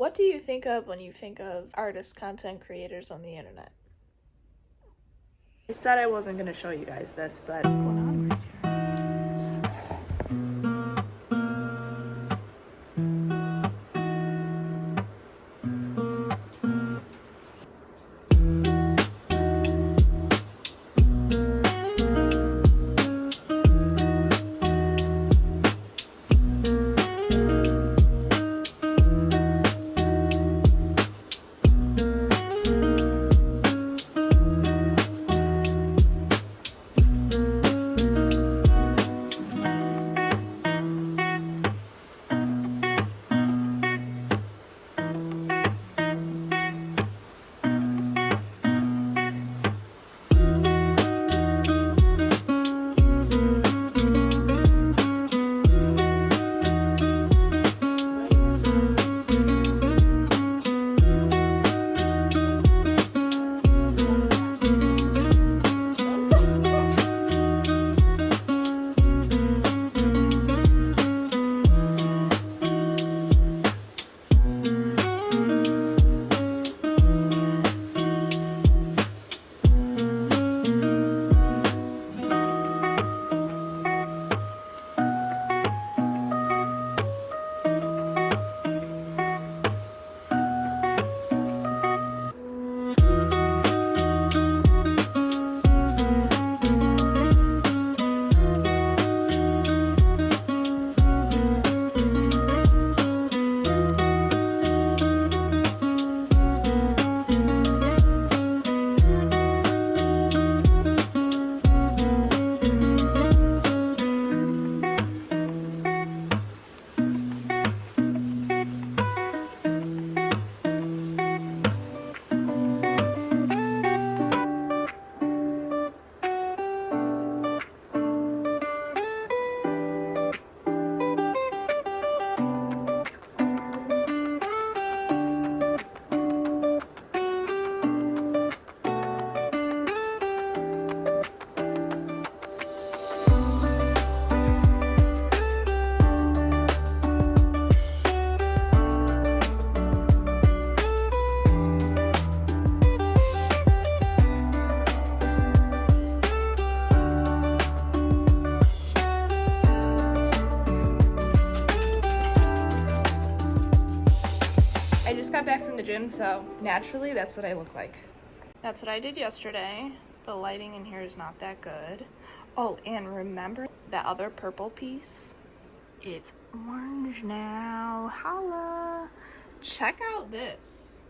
What do you think of when you think of artist content creators on the internet? I said I wasn't going to show you guys this, but what's going on right here? I just got back from the gym, so naturally that's what I look like. That's what I did yesterday. The lighting in here is not that good. Oh, and remember that other purple piece? It's orange now. Holla! Check out this.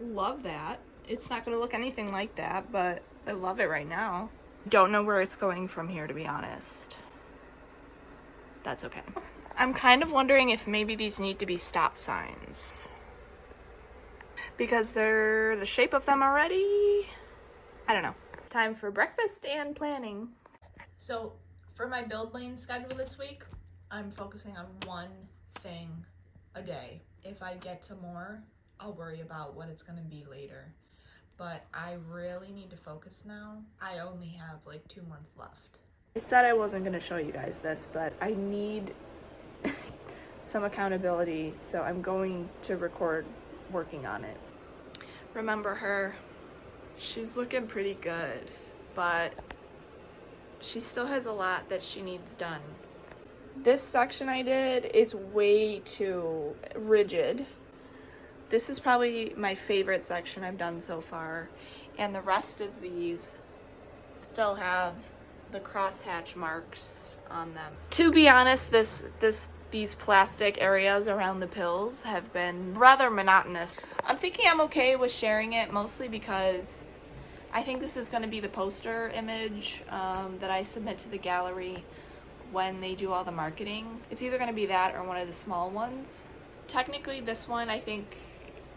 Love that. It's not gonna look anything like that, but I love it right now. Don't know where it's going from here, to be honest. That's okay. I'm kind of wondering if maybe these need to be stop signs, because they're the shape of them already. I don't know. Time for breakfast and planning. So for my build lane schedule this week, I'm focusing on one thing a day. If I get to more, I'll worry about what it's going to be later. But I really need to focus now. I only have like 2 months left. I said I wasn't going to show you guys this, but I need some accountability, so I'm going to record working on it. Remember her. She's looking pretty good, but she still has a lot that she needs done. This section I did is way too rigid. This is probably my favorite section I've done so far, and the rest of these still have the crosshatch marks on them. To be honest, these plastic areas around the pills have been rather monotonous. I'm thinking I'm okay with sharing it, mostly because I think this is going to be the poster image that I submit to the gallery when they do all the marketing. It's either going to be that or one of the small ones. Technically, this one I think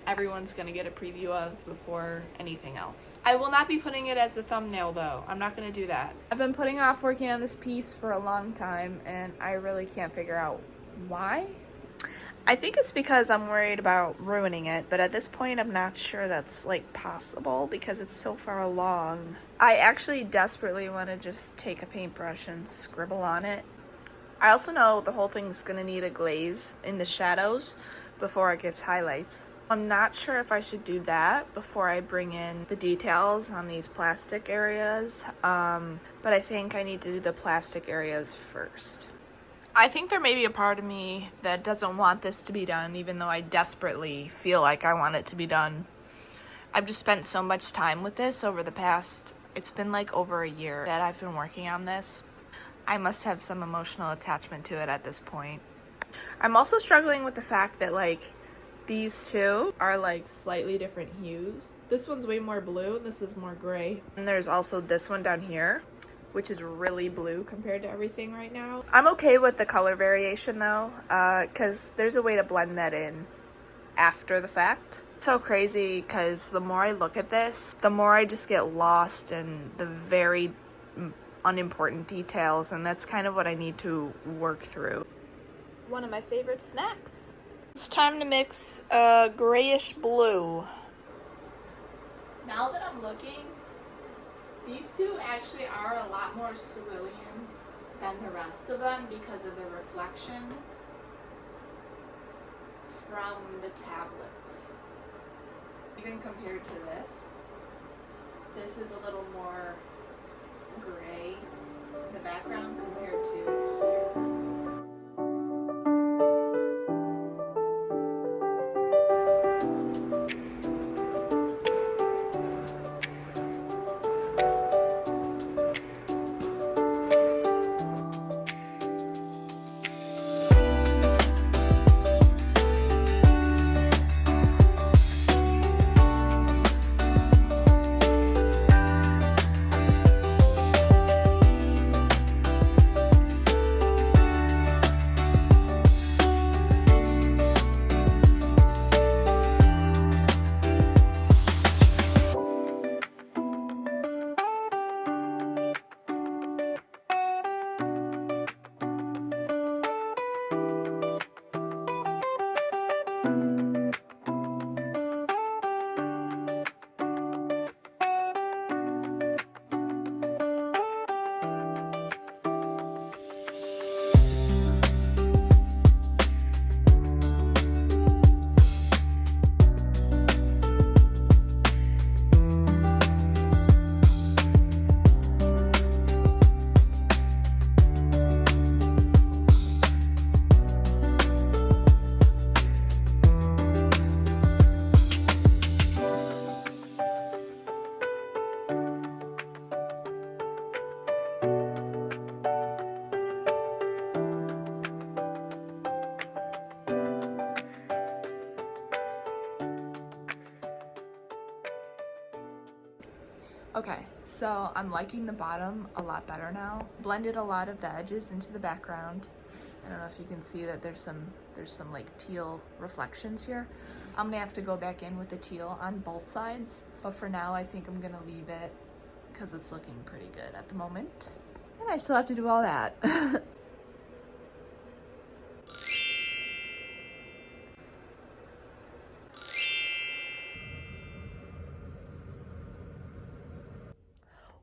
everyone's going to get a preview of before anything else. I will not be putting it as a thumbnail though. I'm not going to do that. I've been putting off working on this piece for a long time, and I really can't figure out why. I think it's because I'm worried about ruining it, but at this point I'm not sure that's like possible because it's so far along. I actually desperately want to just take a paintbrush and scribble on it. I also know the whole thing's gonna need a glaze in the shadows, before it gets highlights. I'm not sure if I should do that before I bring in the details on these plastic areas, but I think I need to do the plastic areas first. I think there may be a part of me that doesn't want this to be done, even though I desperately feel like I want it to be done. I've just spent so much time with this over the past, it's been like over a year that I've been working on this. I must have some emotional attachment to it at this point. I'm also struggling with the fact that like these two are like slightly different hues. This one's way more blue and this is more gray. And there's also this one down here, which is really blue compared to everything right now. I'm okay with the color variation though, because there's a way to blend that in after the fact. So crazy because the more I look at this, the more I just get lost in the very unimportant details, and that's kind of what I need to work through. One of my favorite snacks. It's time to mix a grayish blue. Now that I'm looking, these two actually are a lot more cerulean than the rest of them because of the reflection from the tablets. Even compared to this is a little more gray in the background compared to here. Okay, so I'm liking the bottom a lot better now. Blended a lot of the edges into the background. I don't know if you can see that there's some like teal reflections here. I'm gonna have to go back in with the teal on both sides, but for now I think I'm gonna leave it because it's looking pretty good at the moment. And I still have to do all that.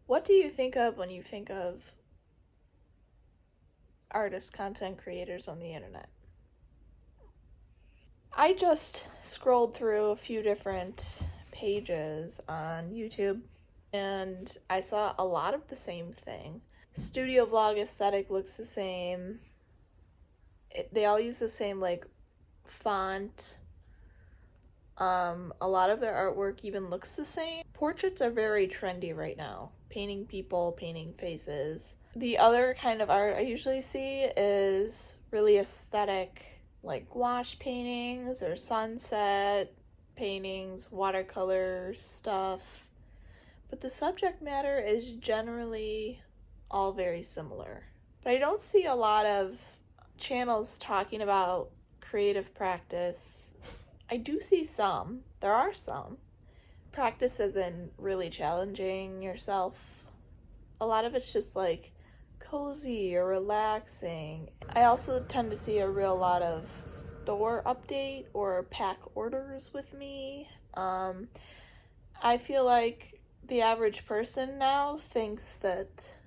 What do you think of when you think of artists, content creators on the internet? I just scrolled through a few different pages on YouTube and I saw a lot of the same thing. Studio vlog aesthetic looks the same. They all use the same like font. A lot of their artwork even looks the same. Portraits are very trendy right now. Painting people, painting faces. The other kind of art I usually see is really aesthetic, like gouache paintings or sunset paintings, watercolor stuff. But the subject matter is generally all very similar. But I don't see a lot of channels talking about creative practice. I do see some. There are some. Practice as in really challenging yourself. A lot of it's just like cozy or relaxing. I also tend to see a real lot of store update or pack orders with me. I feel like the average person now thinks that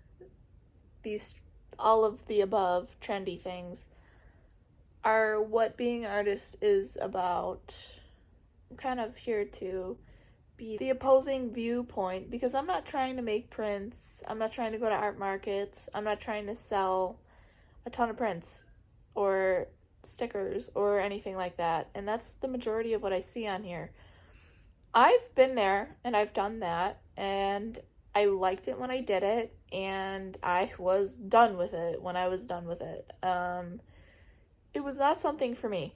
all of the above trendy things are what being an artist is about. I'm kind of here to be the opposing viewpoint because I'm not trying to make prints. I'm not trying to go to art markets. I'm not trying to sell a ton of prints or stickers or anything like that. And that's the majority of what I see on here. I've been there and I've done that, and I liked it when I did it, and I was done with it when I was done with it. It was not something for me.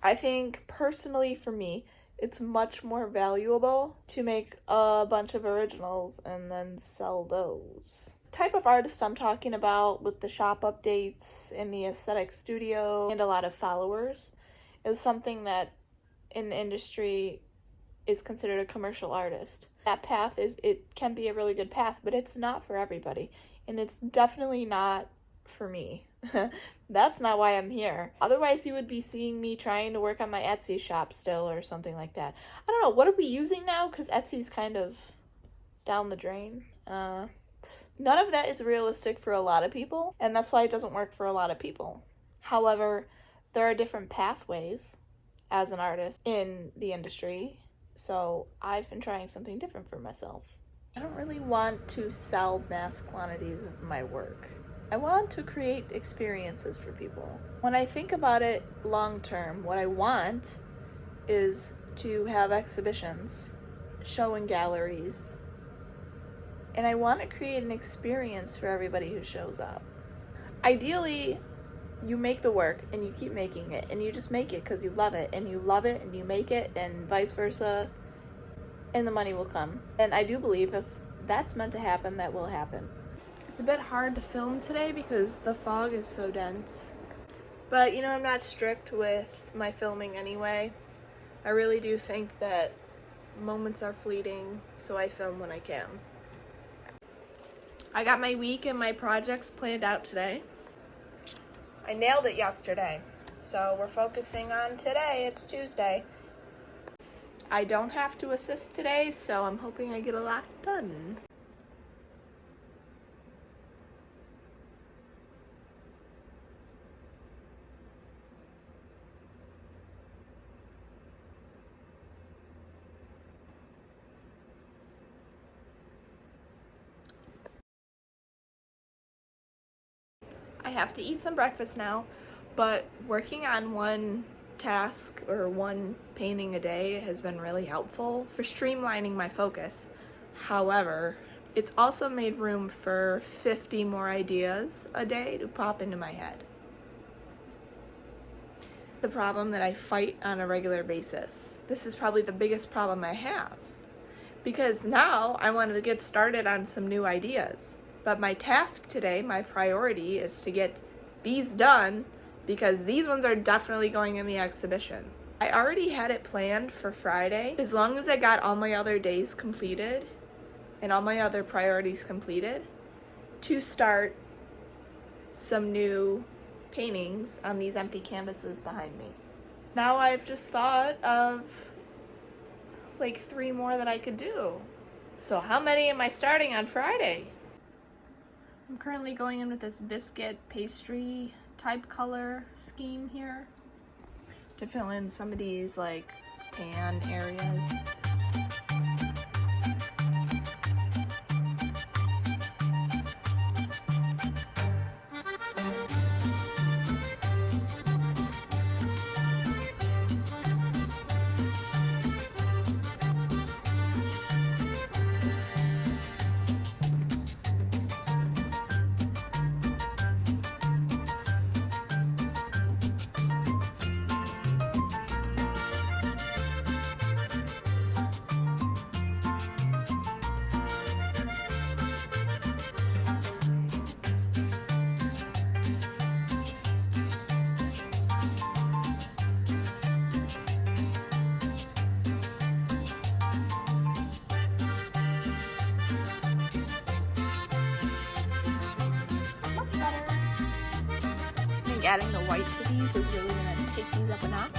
I think personally for me, it's much more valuable to make a bunch of originals and then sell those. The type of artist I'm talking about with the shop updates and the aesthetic studio and a lot of followers is something that in the industry is considered a commercial artist. That path it can be a really good path, but it's not for everybody. And it's definitely not for me. That's not why I'm here. Otherwise, you would be seeing me trying to work on my Etsy shop still or something like that. I don't know, what are we using now? Because Etsy's kind of down the drain. None of that is realistic for a lot of people, and that's why it doesn't work for a lot of people. However, there are different pathways as an artist in the industry, so I've been trying something different for myself. I don't really want to sell mass quantities of my work. I want to create experiences for people. When I think about it long term, what I want is to have exhibitions, show in galleries, and I want to create an experience for everybody who shows up. Ideally, you make the work and you keep making it, and you just make it because you love it, and you love it and you make it, and vice versa, and the money will come. And I do believe if that's meant to happen, that will happen. It's a bit hard to film today because the fog is so dense. But, I'm not strict with my filming anyway. I really do think that moments are fleeting, so I film when I can. I got my week and my projects planned out today. I nailed it yesterday, so we're focusing on today. It's Tuesday. I don't have to assist today, so I'm hoping I get a lot done. I have to eat some breakfast now, but working on one task or one painting a day has been really helpful for streamlining my focus. However, it's also made room for 50 more ideas a day to pop into my head. The problem that I fight on a regular basis. This is probably the biggest problem I have, because now I wanted to get started on some new ideas. But my task today, my priority, is to get these done because these ones are definitely going in the exhibition. I already had it planned for Friday. As long as I got all my other days completed and all my other priorities completed, to start some new paintings on these empty canvases behind me. Now I've just thought of like 3 more that I could do. So how many am I starting on Friday? I'm currently going in with this biscuit pastry type color scheme here to fill in some of these like tan areas. I think adding the white to these is really going to take these up a notch.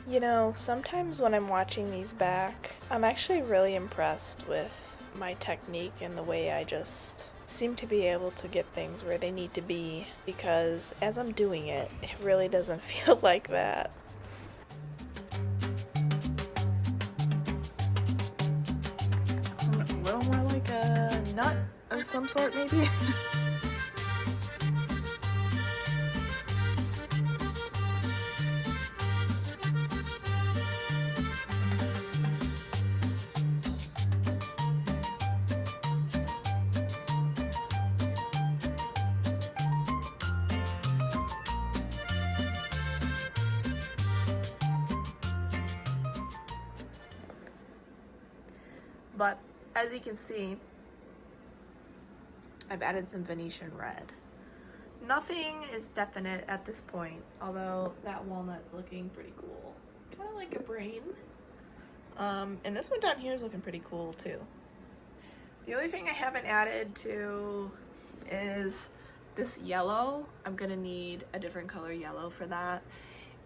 You know, sometimes when I'm watching these back, I'm actually really impressed with my technique and the way I just seem to be able to get things where they need to be, because as I'm doing it, it really doesn't feel like that. A little more like a nut of some sort, maybe. But as you can see, I've added some Venetian red. Nothing is definite at this point, although that walnut's looking pretty cool. Kind of like a brain. And this one down here is looking pretty cool too. The only thing I haven't added to is this yellow. I'm gonna need a different color yellow for that.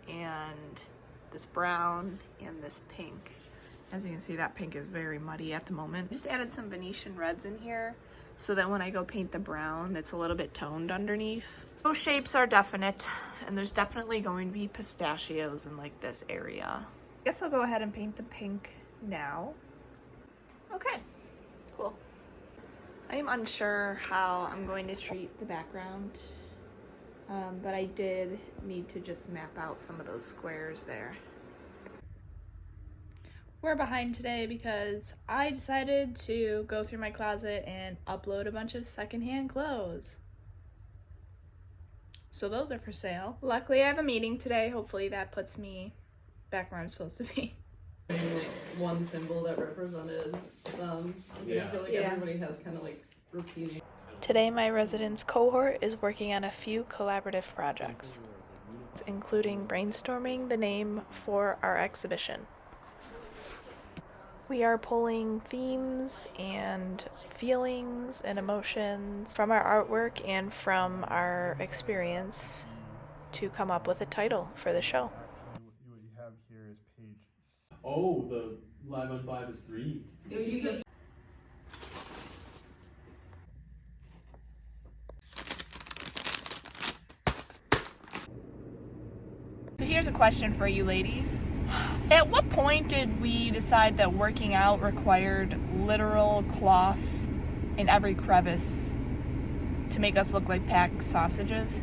And this brown and this pink. As you can see, that pink is very muddy at the moment. I just added some Venetian reds in here so that when I go paint the brown, it's a little bit toned underneath. Those shapes are definite, and there's definitely going to be pistachios in like this area. I guess I'll go ahead and paint the pink now. Okay, cool. I am unsure how I'm going to treat the background, but I did need to just map out some of those squares there. We're behind today because I decided to go through my closet and upload a bunch of secondhand clothes. So those are for sale. Luckily I have a meeting today. Hopefully that puts me back where I'm supposed to be. Like one symbol that represented them. I feel like everybody has kind of like repeating. Today my residence cohort is working on a few collaborative projects, including brainstorming the name for our exhibition. We are pulling themes and feelings and emotions from our artwork and from our experience to come up with a title for the show. What you have here is page. Oh, the live on 5 is 3. So here's a question for you ladies. At what point did we decide that working out required literal cloth in every crevice to make us look like packed sausages?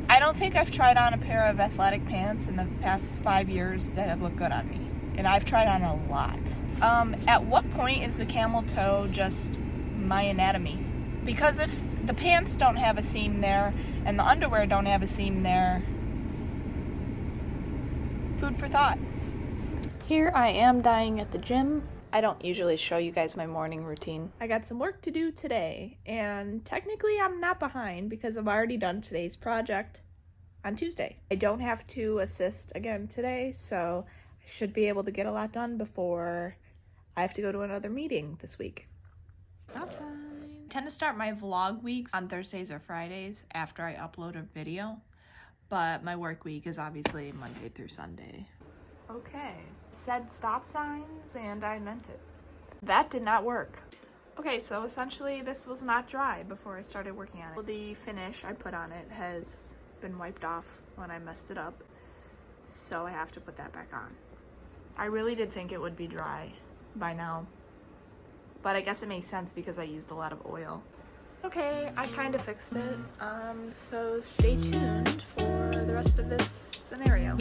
I don't think I've tried on a pair of athletic pants in the past 5 years that have looked good on me. And I've tried on a lot. At what point is the camel toe just my anatomy? Because if the pants don't have a seam there and the underwear don't have a seam there, food for thought. Here I am dying at the gym. I don't usually show you guys my morning routine. I got some work to do today, and technically I'm not behind because I've already done today's project on Tuesday. I don't have to assist again today, so I should be able to get a lot done before I have to go to another meeting this week. Stop sign. I tend to start my vlog weeks on Thursdays or Fridays after I upload a video. But my work week is obviously Monday through Sunday. Okay, said stop signs and I meant it. That did not work. Okay, so essentially this was not dry before I started working on it. The finish I put on it has been wiped off when I messed it up, so I have to put that back on. I really did think it would be dry by now, but I guess it makes sense because I used a lot of oil. Okay, I kind of fixed it, so stay tuned for the rest of this scenario.